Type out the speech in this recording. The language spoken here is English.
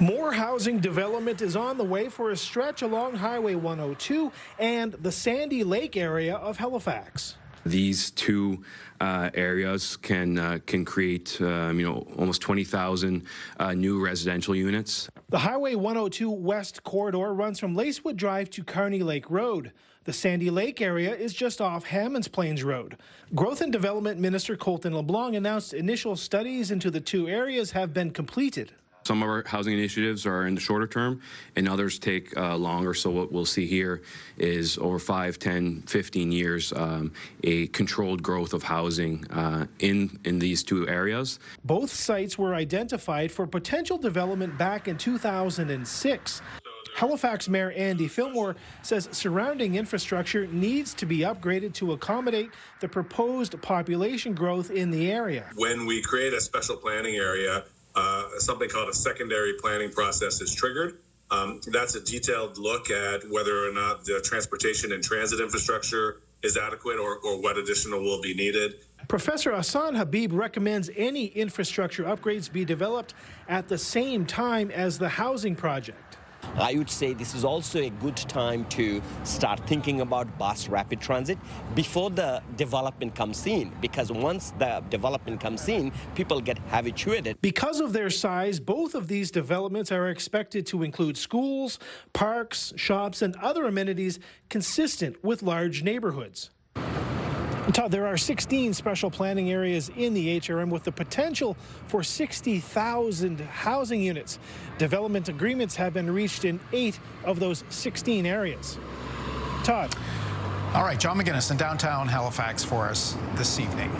More housing development is on the way for a stretch along Highway 102 and the Sandy Lake area of Halifax. These two areas can create, almost 20,000 new residential units. The Highway 102 West corridor runs from Lacewood Drive to Carney Lake Road. The Sandy Lake area is just off Hammonds Plains Road. Growth and Development Minister Colton LeBlanc announced initial studies into the two areas have been completed. Some of our housing initiatives are in the shorter term, and others take longer. So what we'll see here is over 5, 10, 15 years, a controlled growth of housing in these two areas. Both sites were identified for potential development back in 2006. Halifax Mayor Andy Fillmore says surrounding infrastructure needs to be upgraded to accommodate the proposed population growth in the area. When we create a special planning area, something called a secondary planning process is triggered. That's a detailed look at whether or not the transportation and transit infrastructure is adequate or what additional will be needed. Professor Hassan Habib recommends any infrastructure upgrades be developed at the same time as the housing project. I would say this is also a good time to start thinking about bus rapid transit before the development comes in, because once the development comes in, people get habituated. Because of their size, both of these developments are expected to include schools, parks, shops, and other amenities consistent with large neighborhoods. Todd, there are 16 special planning areas in the HRM with the potential for 60,000 housing units. Development agreements have been reached in 8 of those 16 areas. Todd. All right, John McGinnis in downtown Halifax for us this evening.